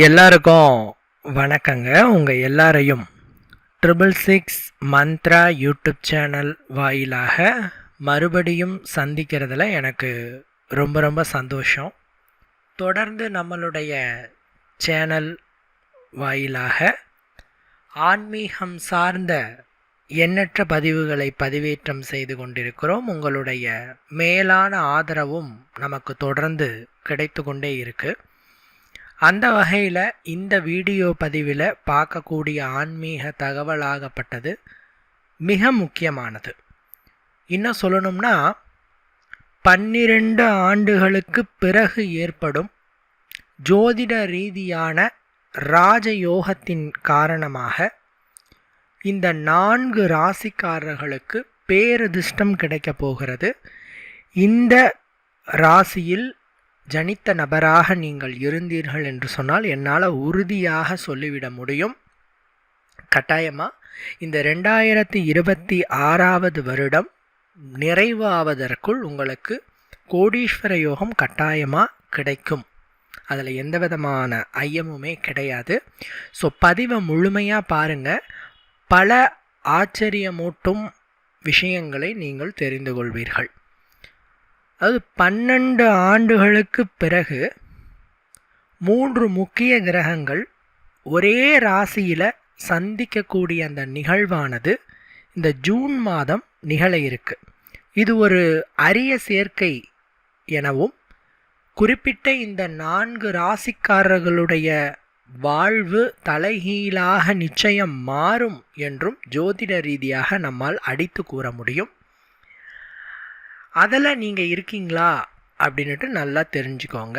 எல்லாருக்கும் வணக்கங்க. உங்கள் எல்லாரையும் 666 மந்த்ரா யூடியூப் சேனல் வாயிலாக மறுபடியும் சந்திக்கிறதுல எனக்கு ரொம்ப ரொம்ப சந்தோஷம். தொடர்ந்து நம்மளுடைய சேனல் வாயிலாக ஆன்மீகம் சார்ந்த எண்ணற்ற பதிவுகளை பதிவேற்றம் செய்து கொண்டிருக்கிறோம். உங்களுடைய மேலான ஆதரவும் நமக்கு தொடர்ந்து கிடைத்து கொண்டே இருக்குது. அந்த வகையில் இந்த வீடியோ பதிவில் பார்க்கக்கூடிய ஆன்மீக தகவலாகப்பட்டது மிக முக்கியமானது. இன்னும் சொல்லணும்னா 12 ஆண்டுகளுக்கு பிறகு ஏற்படும் ஜோதிட ரீதியான ராஜயோகத்தின் காரணமாக இந்த 4 ராசிக்காரர்களுக்கு பேரதிர்ஷ்டம் கிடைக்கப் போகிறது. இந்த ராசியில் ஜனித்த நபராக நீங்கள் இருந்தீர்கள் என்று சொன்னால் என்னால் உறுதியாக சொல்லிவிட முடியும். கட்டாயமாக இந்த 2026 வருடம் நிறைவாவதற்குள் உங்களுக்கு கோடீஸ்வர யோகம் கட்டாயமாக கிடைக்கும். அதில் எந்த விதமான ஐயமுமே கிடையாது. ஸோ பதிவை முழுமையாக பாருங்கள். பல ஆச்சரியமூட்டும் விஷயங்களை நீங்கள் தெரிந்து கொள்வீர்கள். அதாவது 12 ஆண்டுகளுக்கு பிறகு 3 முக்கிய கிரகங்கள் ஒரே ராசியில் சந்திக்கக்கூடிய அந்த நிகழ்வானது இந்த ஜூன் மாதம் நிகழ இருக்கு. இது ஒரு அரிய சேர்க்கை எனவும் குறிப்பிட்ட இந்த 4 ராசிக்காரர்களுடைய வாழ்வு தலைகீழாக நிச்சயம் மாறும் என்றும் ஜோதிட ரீதியாக நம்மால் அடித்து கூற முடியும். அதில் நீங்கள் இருக்கீங்களா அப்படின்ட்டு நல்லா தெரிஞ்சுக்கோங்க.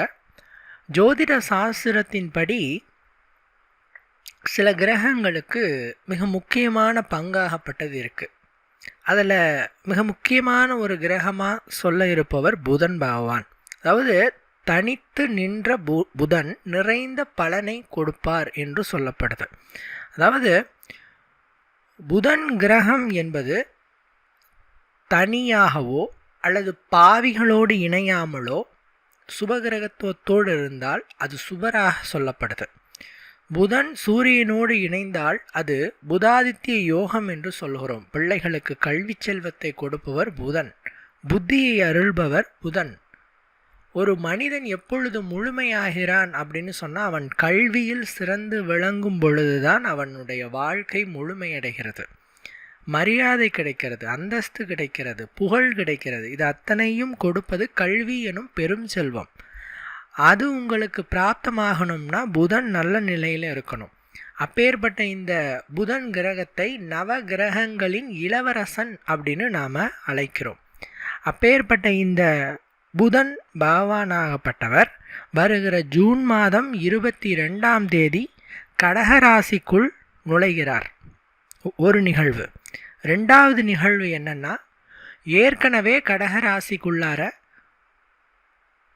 ஜோதிட சாஸ்திரத்தின்படி சில கிரகங்களுக்கு மிக முக்கியமான பங்காகப்பட்டது இருக்குது. அதில் மிக முக்கியமான ஒரு கிரகமாக சொல்ல இருப்பவர் புதன் பகவான். அதாவது தனித்து நின்ற புதன் நிறைந்த பலனை கொடுப்பார் என்று சொல்லப்படுது. அதாவது புதன் கிரகம் என்பது தனியாகவோ அல்லது பாவிகளோடு இணையாமலோ சுபகிரகத்துவத்தோடு இருந்தால் அது சுபராக சொல்லப்படுது. புதன் சூரியனோடு இணைந்தால் அது புதாதித்ய யோகம் என்று சொல்கிறோம். பிள்ளைகளுக்கு கல்வி செல்வத்தை கொடுப்பவர் புதன், புத்தியை அருள்பவர் புதன். ஒரு மனிதன் எப்பொழுது முழுமையாகிறான் அப்படின்னு சொன்னால் அவன் கல்வியில் சிறந்து விளங்கும் பொழுதுதான் அவனுடைய வாழ்க்கை முழுமையடைகிறது. மரியாதை கிடைக்கிறது, அந்தஸ்து கிடைக்கிறது, புகழ் கிடைக்கிறது. இது அத்தனையும் கொடுப்பது கல்வி எனும் பெரும் செல்வம். அது உங்களுக்கு பிராப்தமாகணும்னா புதன் நல்ல நிலையில் இருக்கணும். அப்பேற்பட்ட இந்த புதன் கிரகத்தை நவ கிரகங்களின் இளவரசன் அப்படின்னு நாம் அழைக்கிறோம். அப்பேற்பட்ட இந்த புதன் பகவானாகப்பட்டவர் வருகிற ஜூன் மாதம் 22ஆம் தேதி கடகராசிக்குள் நுழைகிறார். ஒரு நிகழ்வு. 2வது நிகழ்வு என்னன்னா, ஏற்கனவே கடகராசிக்குள்ளார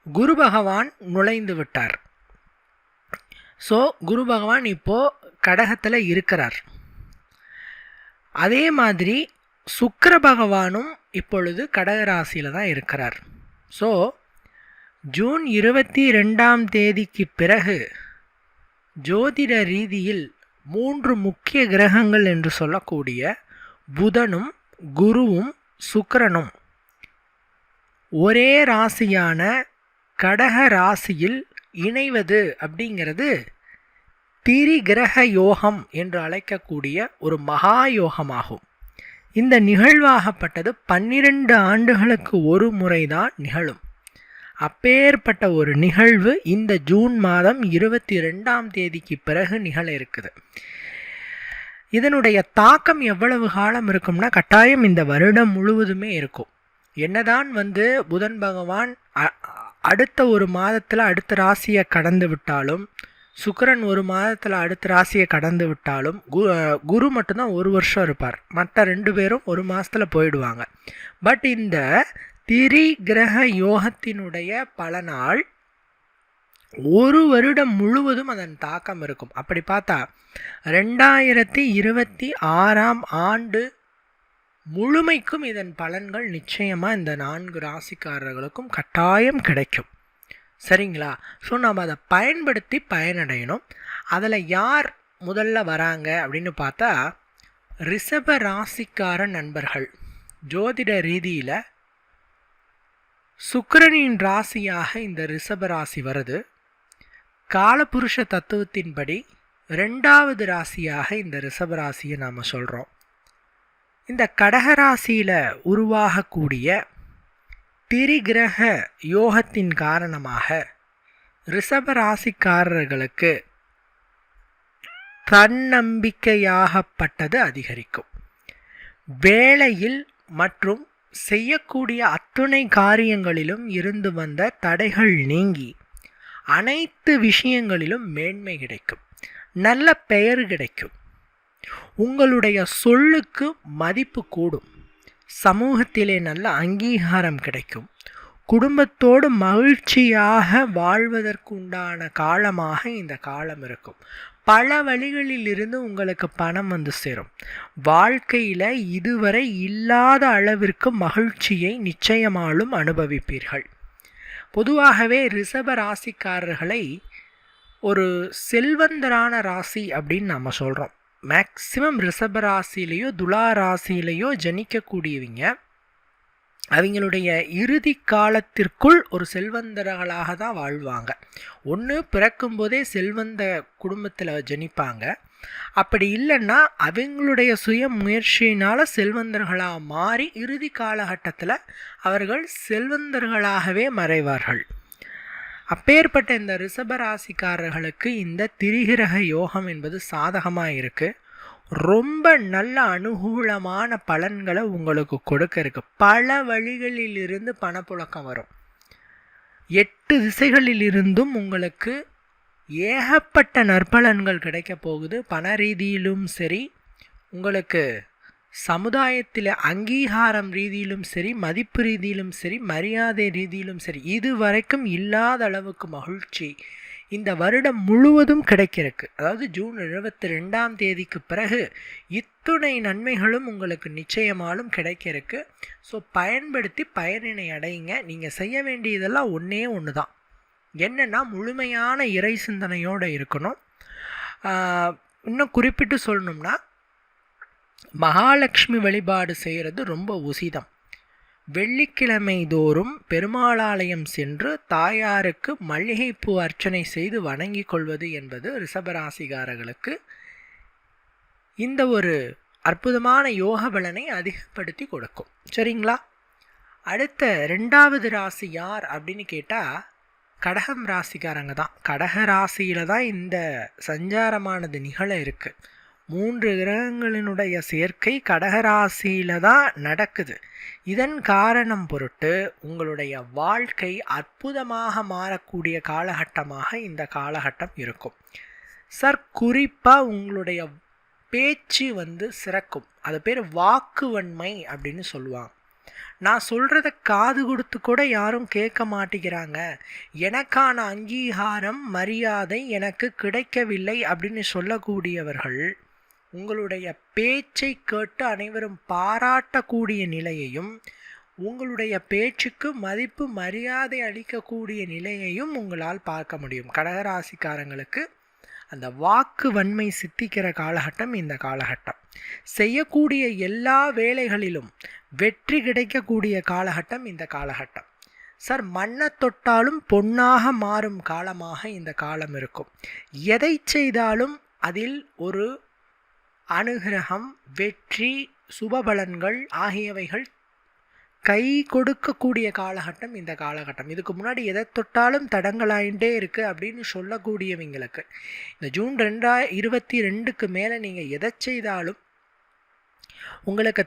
குரு பகவான் நுழைந்து விட்டார். ஸோ குரு பகவான் இப்போது கடகத்தில் இருக்கிறார். அதே மாதிரி சுக்கிர பகவானும் இப்பொழுது கடகராசியில் தான் இருக்கிறார். ஸோ ஜூன் 22ஆம் தேதிக்கு பிறகு ஜோதிட ரீதியில் 3 முக்கிய கிரகங்கள் என்று சொல்லக்கூடிய புதனும் குருவும் சுக்கிரனும் ஒரே ராசியான கடக ராசியில் இணைவது அப்படிங்கிறது திரிகிரக யோகம் என்று அழைக்கக்கூடிய ஒரு மகா யோகமாகும். இந்த நிகழ்வாகப்பட்டது 12 ஆண்டுகளுக்கு ஒரு முறைதான் நிகழும். அப்பேற்பட்ட ஒரு நிகழ்வு இந்த ஜூன் மாதம் 22ஆம் தேதிக்கு பிறகு நிகழ இருக்குது. இதனுடைய தாக்கம் எவ்வளவு காலம் இருக்கும்னா கட்டாயம் இந்த வருடம் முழுவதுமே இருக்கும். என்னதான் புதன் பகவான் அடுத்த ஒரு மாதத்தில் அடுத்த ராசியை கடந்து விட்டாலும், சுக்கிரன் ஒரு மாதத்தில் அடுத்த ராசியை கடந்து விட்டாலும், குரு மட்டும்தான் 1 வருஷம் இருப்பார். மற்ற 2 பேரும் 1 மாதத்தில் போயிடுவாங்க. பட் இந்த திரிகிரக யோகத்தினுடைய பலனால் ஒரு வருடம் முழுவதும் அதன் தாக்கம் இருக்கும். அப்படி பார்த்தா 2026ஆம் ஆண்டு முழுமைக்கும் இதன் பலன்கள் நிச்சயமாக இந்த 4 ராசிக்காரர்களுக்கும் கட்டாயம் கிடைக்கும். சரிங்களா? ஸோ நம்ம அதை பயன்படுத்தி பயனடையணும். அதில் யார் முதல்ல வராங்க அப்படின்னு பார்த்தா, ரிஷப ராசிக்கார நண்பர்கள். ஜோதிட ரீதியில் சுக்கிரனின் ராசியாக இந்த ரிஷப ராசி வருது. காலபுருஷ தத்துவத்தின்படி 2வது ராசியாக இந்த ரிஷப ராசியை நாம் சொல்கிறோம். இந்த கடகராசியில் உருவாகக்கூடிய திரிகிரக யோகத்தின் காரணமாக ரிஷப ராசிக்காரர்களுக்கு தன்னம்பிக்கையாகப்பட்டது அதிகரிக்கும். வேலையில் மற்றும் செய்யக்கூடிய அத்துணை காரியங்களிலும் இருந்து வந்த தடைகள் நீங்கி அனைத்து விஷயங்களிலும் மேன்மை கிடைக்கும், நல்ல பெயர் கிடைக்கும், உங்களுடைய சொல்லுக்கு மதிப்பு கூடும், சமூகத்திலே நல்ல அங்கீகாரம் கிடைக்கும், குடும்பத்தோடு மகிழ்ச்சியாக வாழ்வதற்குண்டான காலமாக இந்த காலம் இருக்கும். பல வழிகளில் இருந்து உங்களுக்கு பணம் வந்து சேரும். வாழ்க்கையில் இதுவரை இல்லாத அளவிற்கு மகிழ்ச்சியை நிச்சயமாலும் அனுபவிப்பீர்கள். பொதுவாகவே ரிஷப ராசிக்காரர்களை ஒரு செல்வந்தரான ராசி அப்படின்னு நம்ம சொல்கிறோம். மேக்சிமம் ரிஷப ராசியிலையோ துலா ராசியிலையோ ஜனிக்கக்கூடியவங்க அவங்களுடைய இறுதி காலத்திற்குள் ஒரு செல்வந்தர்களாக தான் வாழ்வாங்க. ஒன்று பிறக்கும்போதே செல்வந்த குடும்பத்தில் ஜனிப்பாங்க. அப்படி இல்லைன்னா அவங்களுடைய சுய முயற்சியினால் செல்வந்தர்களாக மாறி இறுதி காலகட்டத்தில் அவர்கள் செல்வந்தர்களாகவே மறைவார்கள். அப்பேற்பட்ட இந்த ரிஷபராசிக்காரர்களுக்கு இந்த திரிகிரக யோகம் என்பது சாதகமாக இருக்குது. ரொம்ப நல்ல அனுகூலமான பலன்களை உங்களுக்கு கொடுக்க இருக்கு. பல வழிகளில் இருந்து பணப்புழக்கம் வரும். 8 திசைகளில் இருந்தும் உங்களுக்கு ஏகப்பட்ட நற்பலன்கள் கிடைக்க போகுது. பண ரீதியிலும் சரி, உங்களுக்கு சமுதாயத்தில் அங்கீகாரம் ரீதியிலும் சரி, மதிப்பு ரீதியிலும் சரி, மரியாதை ரீதியிலும் சரி, இது வரைக்கும் இல்லாத அளவுக்கு மகிழ்ச்சி இந்த வருடம் முழுவதும் கிடைக்கிறதுக்கு. அதாவது ஜூன் 22ஆம் தேதிக்கு பிறகு இத்துணை நன்மைகளும் உங்களுக்கு நிச்சயமாலும் கிடைக்கிறதுக்கு. ஸோ பயன்படுத்தி பயனினை அடையுங்க. நீங்கள் செய்ய வேண்டியதெல்லாம் ஒன்றே ஒன்று தான். என்னென்னா முழுமையான இறை சிந்தனையோடு இருக்கணும். இன்னும் குறிப்பிட்டு சொல்லணும்னா மகாலட்சுமி வழிபாடு செய்கிறது ரொம்ப உசிதம். வெள்ளிக்கிழமை தோறும் பெருமாளாலயம் சென்று தாயாருக்கு மல்லிகைப்பூ அர்ச்சனை செய்து வணங்கி கொள்வது என்பது ரிஷபராசிகாரர்களுக்கு இந்த ஒரு அற்புதமான யோக பலனை அதிகப்படுத்தி கொடுக்கும். சரிங்களா? அடுத்த 2வது ராசி யார் அப்படின்னு கேட்டால் கடகம் ராசிக்காரங்க தான். கடக ராசியில் தான் இந்த சஞ்சாரமானது நிகழ இருக்குது. 3 கிரகங்களினுடைய சேர்க்கை கடகராசியில் தான் நடக்குது. இதன் காரணம் பொருட்டு உங்களுடைய வாழ்க்கை அற்புதமாக மாறக்கூடிய காலகட்டமாக இந்த காலகட்டம் இருக்கும். சார், குறிப்பாக உங்களுடைய பேச்சு சிறக்கும். அது பேர் வாக்குவன்மை அப்படின்னு சொல்லுவாங்க. நான் சொல்கிறத காது கொடுத்து கூட யாரும் கேட்க மாட்டேங்கிறாங்க, எனக்கான அங்கீகாரம் மரியாதை எனக்கு கிடைக்கவில்லை அப்படின்னு சொல்லக்கூடியவர்கள் உங்களுடைய பேச்சை கேட்டு அனைவரும் பாராட்டக்கூடிய நிலையையும் உங்களுடைய பேச்சுக்கு மதிப்பு மரியாதை அளிக்கக்கூடிய நிலையையும் உங்களால் பார்க்க முடியும். கடகராசிக்காரங்களுக்கு அந்த வாக்கு வன்மை சித்திக்கிற காலகட்டம் இந்த காலகட்டம். செய்யக்கூடிய எல்லா வேலைகளிலும் வெற்றி கிடைக்கக்கூடிய காலகட்டம் இந்த காலகட்டம். சார், மண்ணை தொட்டாலும் பொன்னாக மாறும் காலமாக இந்த காலம் இருக்கும். எதை செய்தாலும் அதில் ஒரு அனுகிரகம், வெற்றி, சுபபலன்கள் ஆகியவைகள் கை கொடுக்கக்கூடிய காலகட்டம் இந்த காலகட்டம். இதுக்கு முன்னாடி எதை தொட்டாலும் தடங்களாயிட்டே இருக்குது அப்படின்னு சொல்லக்கூடியவங்களுக்கு இந்த ஜூன் 2022க்கு மேலே நீங்கள் எதை செய்தாலும் உங்களுக்கு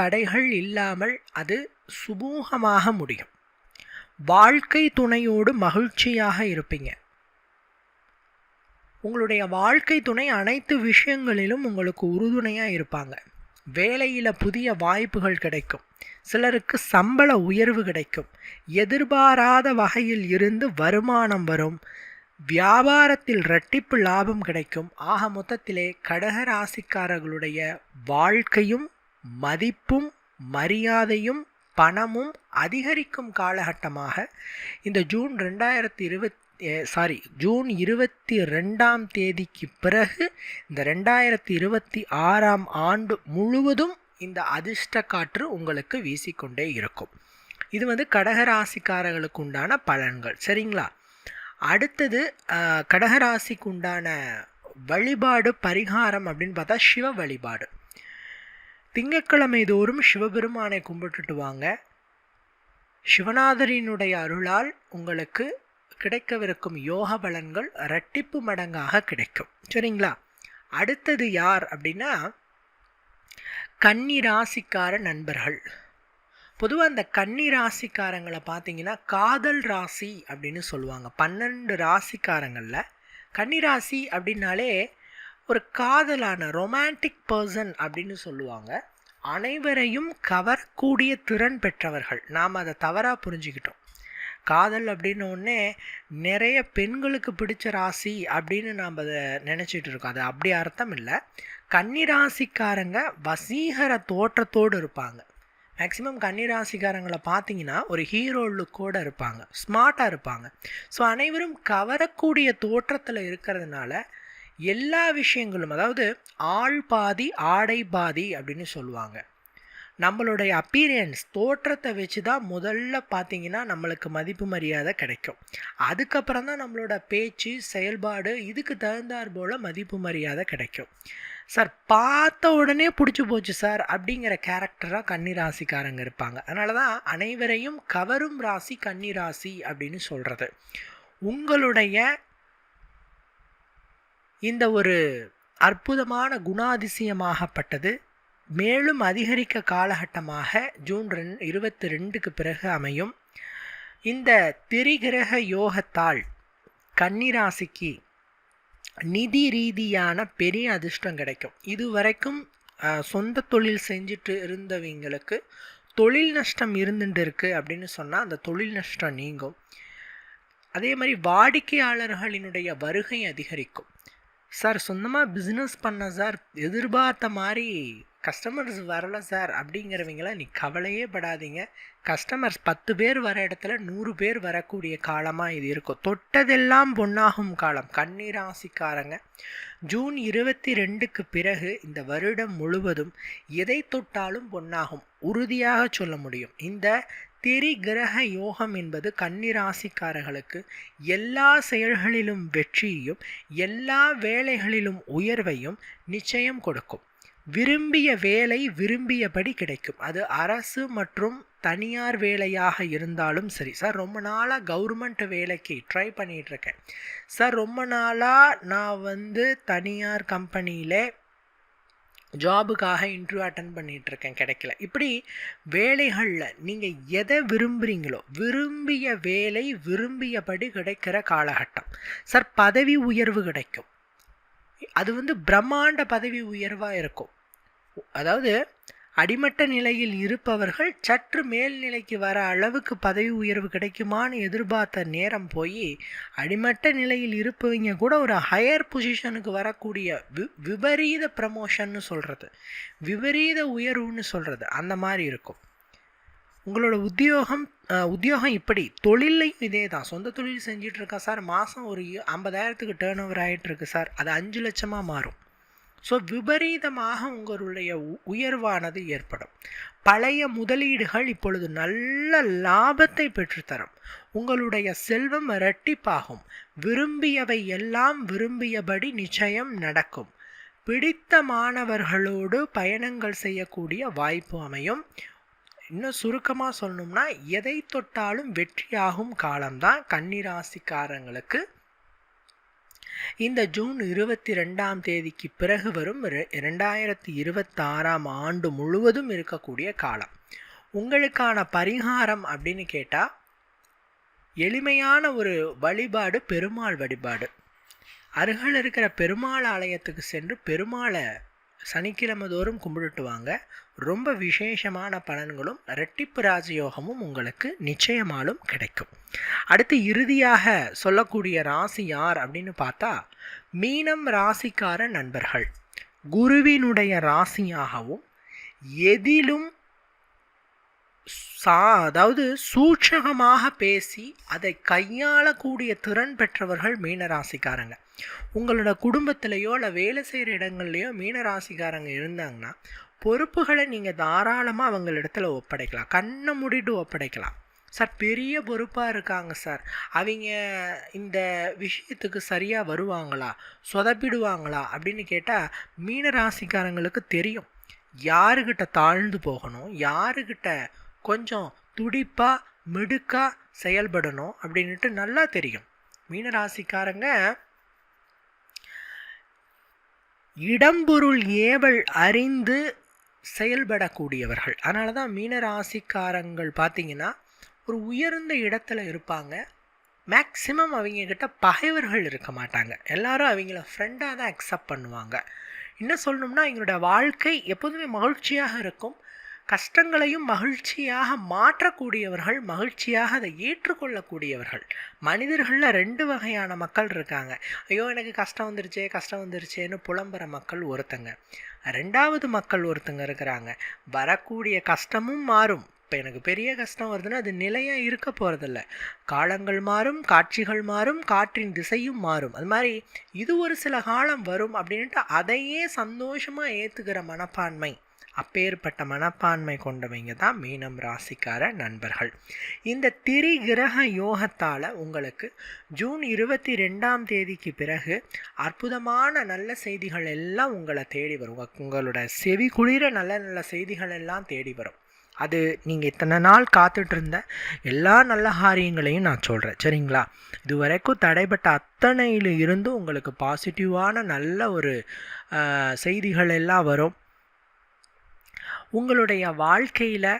தடைகள் இல்லாமல் அது சுமூகமாக முடியும். வாழ்க்கை துணையோடு மகிழ்ச்சியாக இருப்பீங்க. உங்களுடைய வாழ்க்கை துணை அனைத்து விஷயங்களிலும் உங்களுக்கு உறுதுணையாக இருப்பாங்க. வேலையில் புதிய வாய்ப்புகள் கிடைக்கும். சிலருக்கு சம்பள உயர்வு கிடைக்கும். எதிர்பாராத வகையில் இருந்து வருமானம் வரும். வியாபாரத்தில் இரட்டிப்பு லாபம் கிடைக்கும். ஆக மொத்தத்திலே கடகராசிக்காரர்களுடைய வாழ்க்கையும் மதிப்பும் மரியாதையும் பணமும் அதிகரிக்கும் காலகட்டமாக இந்த ஜூன் 22ஆம் தேதிக்கு பிறகு இந்த 2026ஆம் ஆண்டு முழுவதும் இந்த அதிர்ஷ்ட காற்று உங்களுக்கு வீசிக்கொண்டே இருக்கும். இது கடகராசிக்காரர்களுக்கு உண்டான பலன்கள். சரிங்களா? அடுத்தது கடகராசிக்கு உண்டான வழிபாடு பரிகாரம் அப்படின்னு பார்த்தா சிவ வழிபாடு. திங்கட்கிழமை தோறும் சிவபெருமானை கும்பிட்டுட்டு வாங்க. சிவநாதரினுடைய அருளால் உங்களுக்கு கிடைக்கவிருக்கும் யோக பலன்கள் இரட்டிப்பு மடங்காக கிடைக்கும். சரிங்களா? அடுத்தது யார் அப்படின்னா கன்னி ராசிக்கார நண்பர்கள். பொதுவாக அந்த கன்னி ராசிக்காரங்களை பார்த்தீங்கன்னா காதல் ராசி அப்படின்னு சொல்லுவாங்க. 12 ராசிக்காரங்களில் கன்னி ராசி அப்படின்னாலே ஒரு காதலான ரொமான்டிக் பர்சன் அப்படின்னு சொல்லுவாங்க. அனைவரையும் கவரக்கூடிய திறன் பெற்றவர்கள். நாம் அதை தவறாக புரிஞ்சுக்கிட்டோம். காதல் அப்படின்னு ஒன்னே நிறைய பெண்களுக்கு பிடிச்ச ராசி அப்படின்னு நாம் அதை நினச்சிட்டு இருக்கோம். அது அப்படி அர்த்தம் இல்லை. கன்னி ராசிக்காரங்க வசீகர தோற்றத்தோடு இருப்பாங்க. மேக்ஸிமம் கன்னிராசிக்காரங்களை பார்த்தீங்கன்னா ஒரு ஹீரோ லுக்கோடு இருப்பாங்க, ஸ்மார்ட்டாக இருப்பாங்க. ஸோ அனைவரும் கவரக்கூடிய தோற்றத்தில் இருக்கிறதுனால எல்லா விஷயங்களும், அதாவது ஆள் பாதி ஆடை பாதி அப்படின்னு சொல்லுவாங்க. நம்மளுடைய அப்பீரியன்ஸ் தோற்றத்தை வச்சு தான் முதல்ல பார்த்தீங்கன்னா நம்மளுக்கு மதிப்பு மரியாதை கிடைக்கும். அதுக்கப்புறம் தான் நம்மளோட பேச்சு செயல்பாடு இதுக்கு தகுந்தாற் போல் மதிப்பு மரியாதை கிடைக்கும். சார் பார்த்த உடனே பிடிச்சி போச்சு சார் அப்படிங்கிற கேரக்டராக கன்னி ராசிக்காரங்க இருப்பாங்க. அதனால தான் அனைவரையும் கவரும் ராசி கன்னி ராசி அப்படின்னு சொல்கிறது. உங்களுடைய இந்த ஒரு அற்புதமான குணாதிசயமாகப்பட்டது மேலும் அதிகரிக்க காலகட்டமாக ஜூன் 22க்கு பிறகு அமையும். இந்த திரிகிரக யோகத்தால் கன்னிராசிக்கு நிதி ரீதியான பெரிய அதிர்ஷ்டம் கிடைக்கும். இதுவரைக்கும் சொந்த தொழில் செஞ்சுட்டு இருந்தவங்களுக்கு தொழில் நஷ்டம் இருந்துட்டு இருக்கு அப்படின்னு சொன்னால் அந்த தொழில் நஷ்டம் நீங்கும். அதே மாதிரி வாடிக்கையாளர்களினுடைய வருகை அதிகரிக்கும். சார் சொந்தமாக பிஸ்னஸ் பண்ண சார், எதிர்பார்த்த மாதிரி கஸ்டமர்ஸ் வரலை சார் அப்படிங்கிறவங்களாம் நீ கவலையே படாதீங்க. கஸ்டமர்ஸ் 10 பேர் வர இடத்துல 100 பேர் வரக்கூடிய காலமாக இது இருக்கும். தொட்டதெல்லாம் பொன்னாகும் காலம். கன்னி ராசிக்காரங்க ஜூன் 22க்கு பிறகு இந்த வருடம் முழுவதும் எதை தொட்டாலும் பொன்னாகும், உறுதியாக சொல்ல முடியும். இந்த திரிகிரக யோகம் என்பது கன்னி ராசிக்காரர்களுக்கு எல்லா செயல்களிலும் வெற்றியையும் எல்லா வேலைகளிலும் உயர்வையும் நிச்சயம் கொடுக்கும். விரும்பிய வேலை விரும்பியபடி கிடைக்கும். அது அரசு மற்றும் தனியார் வேலையாக இருந்தாலும் சரி. சார் ரொம்ப நாளாக கவர்மெண்ட் வேலைக்கு ட்ரை பண்ணிகிட்ருக்கேன் சார், ரொம்ப நாளாக நான் தனியார் கம்பெனியில் ஜாபுக்காக இன்டர்வியூ அட்டன் பண்ணிகிட்ருக்கேன், கிடைக்கல. இப்படி வேலைகளில் நீங்கள் எதை விரும்புகிறீங்களோ விரும்பிய வேலை விரும்பியபடி கிடைக்கிற காலகட்டம். சார் பதவி உயர்வு கிடைக்கும். அது பிரம்மாண்ட பதவி உயர்வாக இருக்கும். அதாவது அடிமட்ட நிலையில் இருப்பவர்கள் சற்று மேல்நிலைக்கு வர அளவுக்கு பதவி உயர்வு கிடைக்குமான்னு எதிர்பார்த்த நேரம் போய் அடிமட்ட நிலையில் இருப்பவங்க கூட ஒரு ஹையர் பொசிஷனுக்கு வரக்கூடிய விபரீத ப்ரமோஷன்னு சொல்கிறது, விபரீத உயர்வுன்னு சொல்கிறது, அந்த மாதிரி இருக்கும். உங்களோட உத்தியோகம் இப்படி. தொழிலையும் இதே தான். சொந்த தொழில் செஞ்சிட்ருக்கா சார், மாதம் ஒரு 50,000க்கு டேர்ன் ஓவர் ஆகிட்டுருக்கு சார், அது 5 லட்சமாக மாறும். ஸோ விபரீதமாக உங்களுடைய உயர்வானது ஏற்படும். பழைய முதலீடுகள் இப்பொழுது நல்ல லாபத்தை பெற்றுத்தரும். உங்களுடைய செல்வம் இரட்டிப்பாகும். விரும்பியவை எல்லாம் விரும்பியபடி நிச்சயம் நடக்கும். பிடித்த மாணவர்களோடு பயணங்கள் செய்யக்கூடிய வாய்ப்பு அமையும். இன்னும் சுருக்கமாக சொல்லணும்னா எதை தொட்டாலும் வெற்றியாகும் காலம்தான் கன்னிராசிக்காரங்களுக்கு இந்த ஜூன் 22ஆம் தேதிக்கு பிறகு வரும் 2026ஆம் ஆண்டு முழுவதும் இருக்கக்கூடிய காலம். உங்களுக்கான பரிகாரம் அப்படின்னு கேட்டால் எளிமையான ஒரு வழிபாடு பெருமாள் வழிபாடு. அருகில் இருக்கிற பெருமாள் ஆலயத்துக்கு சென்று பெருமாளை சனிக்கிழமை தோறும் கும்பிட்டுட்டு வாங்க. ரொம்ப விசேஷமான பலன்களும் இரட்டிப்பு ராஜயோகமும் உங்களுக்கு நிச்சயமாலும் கிடைக்கும். அடுத்து இறுதியாக சொல்லக்கூடிய ராசி யார் அப்படின்னு பார்த்தா மீனம் ராசிக்கார நண்பர்கள். குருவினுடைய ராசியாகவும் எதிலும் அதாவது சூட்சகமாக பேசி அதை கையாளக்கூடிய திறன் பெற்றவர்கள் மீனராசிக்காரங்க. உங்களோட குடும்பத்திலையோ இல்லை வேலை செய்கிற இடங்கள்லையோ மீனராசிக்காரங்க இருந்தாங்கன்னா பொறுப்புகளை நீங்கள் தாராளமாக அவங்களிடத்துல ஒப்படைக்கலாம், கண்ணை மூடிட்டு ஒப்படைக்கலாம். சார் பெரிய பொறுப்பாக இருக்காங்க சார், அவங்க இந்த விஷயத்துக்கு சரியாக வருவாங்களா, சொதப்பிடுவாங்களா அப்படின்னு கேட்டால் மீனராசிக்காரங்களுக்கு தெரியும் யாருக்கிட்ட தாழ்ந்து போகணும், யாருக்கிட்ட கொஞ்சம் துடிப்பாக மிடுக்காக செயல்படணும் அப்படின்ட்டு நல்லா தெரியும். மீனராசிக்காரங்க இடம்பொருள் ஏவல் அறிந்து செயல்படக்கூடியவர்கள். அதனால தான் மீனராசிக்காரங்கள் பார்த்திங்கன்னா ஒரு உயர்ந்த இடத்துல இருப்பாங்க. மேக்சிமம் அவங்கக்கிட்ட பகைவர்கள் இருக்க மாட்டாங்க, எல்லாரும் அவங்கள ஃப்ரெண்டாக தான் அக்செப்ட் பண்ணுவாங்க. இன்னும் சொல்லணும்னா எங்களோட வாழ்க்கை எப்போதுமே மகிழ்ச்சியாக இருக்கும். கஷ்டங்களையும் மகிழ்ச்சியாக மாற்றக்கூடியவர்கள், மகிழ்ச்சியாக அதை ஏற்றுக்கொள்ளக்கூடியவர்கள். மனிதர்களில் 2 வகையான மக்கள் இருக்காங்க. ஐயோ எனக்கு கஷ்டம் வந்துருச்சேன்னு புலம்புற மக்கள் ஒருத்தங்க. 2வது மக்கள் ஒருத்தங்க இருக்கிறாங்க, வரக்கூடிய கஷ்டமும் மாறும். இப்போ எனக்கு பெரிய கஷ்டம் வருதுன்னா அது நிலையாக இருக்க போகிறதில்ல, காலங்கள் மாறும், காட்சிகள் மாறும், காற்றின் திசையும் மாறும். அது மாதிரி இது ஒரு சில காலம் வரும் அப்படின்ட்டு அதையே சந்தோஷமாக ஏற்றுக்கிற மனப்பான்மை, அப்பேற்பட்ட மனப்பான்மை கொண்டவங்க தான் மீனம் ராசிக்கார நண்பர்கள். இந்த திரிகிரக யோகத்தால் உங்களுக்கு ஜூன் 22ஆம் தேதிக்கு பிறகு அற்புதமான நல்ல செய்திகள் எல்லாம் உங்களை தேடி வரும். உங்களோட செவி குளிர நல்ல நல்ல செய்திகள் எல்லாம் தேடி வரும். அது நீங்கள் இத்தனை நாள் காத்துட்டு இருந்த எல்லா நல்ல காரியங்களையும் நான் சொல்கிறேன், சரிங்களா? இது வரைக்கும் தடைப்பட்ட அத்தனையில் இருந்து உங்களுக்கு பாசிட்டிவான நல்ல ஒரு செய்திகள் எல்லாம் வரும். உங்களுடைய வாழ்க்கையில்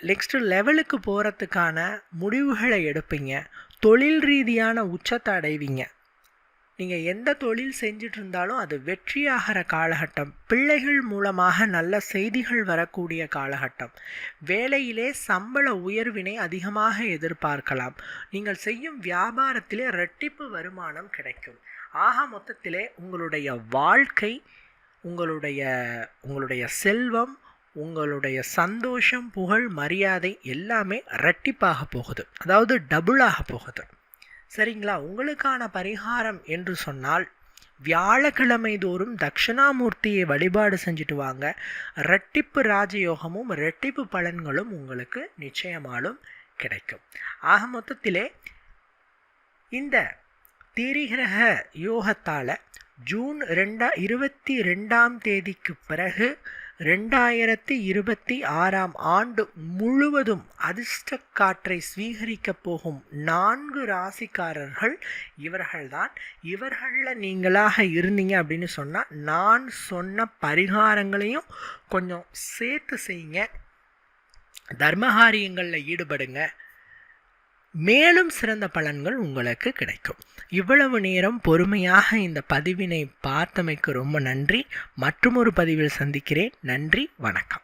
நெக்ஸ்ட் லெவலுக்கு போகிறதுக்கான முடிவுகளை எடுப்பீங்க. தொழில் ரீதியான உச்சத்தை அடைவீங்க. நீங்கள் எந்த தொழில் செஞ்சுட்டு இருந்தாலும் அது வெற்றியாகிற காலகட்டம். பிள்ளைகள் மூலமாக நல்ல செய்திகள் வரக்கூடிய காலகட்டம். வேலையிலே சம்பள உயர்வினை அதிகமாக எதிர்பார்க்கலாம். நீங்கள் செய்யும் வியாபாரத்திலே இரட்டிப்பு வருமானம் கிடைக்கும். ஆக மொத்தத்திலே உங்களுடைய வாழ்க்கை, உங்களுடைய செல்வம், உங்களுடைய சந்தோஷம், புகழ், மரியாதை எல்லாமே இரட்டிப்பாக போகுது, அதாவது டபுளாக போகுது, சரிங்களா? உங்களுக்கான பரிகாரம் என்று சொன்னால் வியாழக்கிழமை தோறும் தட்சிணாமூர்த்தியை வழிபாடு செஞ்சுட்டு வாங்க. இரட்டிப்பு ராஜயோகமும் இரட்டிப்பு பலன்களும் உங்களுக்கு நிச்சயமாலும் கிடைக்கும். ஆக மொத்தத்திலே இந்த திரிகிரக யோகத்தால் ஜூன் 22ஆம் தேதிக்கு பிறகு 2026ஆம் ஆண்டு முழுவதும் அதிர்ஷ்ட காற்றை ஸ்வீகரிக்கப் போகும் 4 ராசிக்காரர்கள் இவர்கள்தான். இவர்களில் நீங்களாக இருந்தீங்க அப்படின்னு சொன்னால் நான் சொன்ன பரிகாரங்களையும் கொஞ்சம் சேர்த்து செய்யுங்க, தர்மகாரியங்களில் ஈடுபடுங்க, மேலும் சிறந்த பலன்கள் உங்களுக்கு கிடைக்கும். இவ்வளவு நேரம் பொறுமையாக இந்த பதிவினை பார்த்தமைக்கு ரொம்ப நன்றி. மற்றொரு பதிவில் சந்திக்கிறேன். நன்றி, வணக்கம்.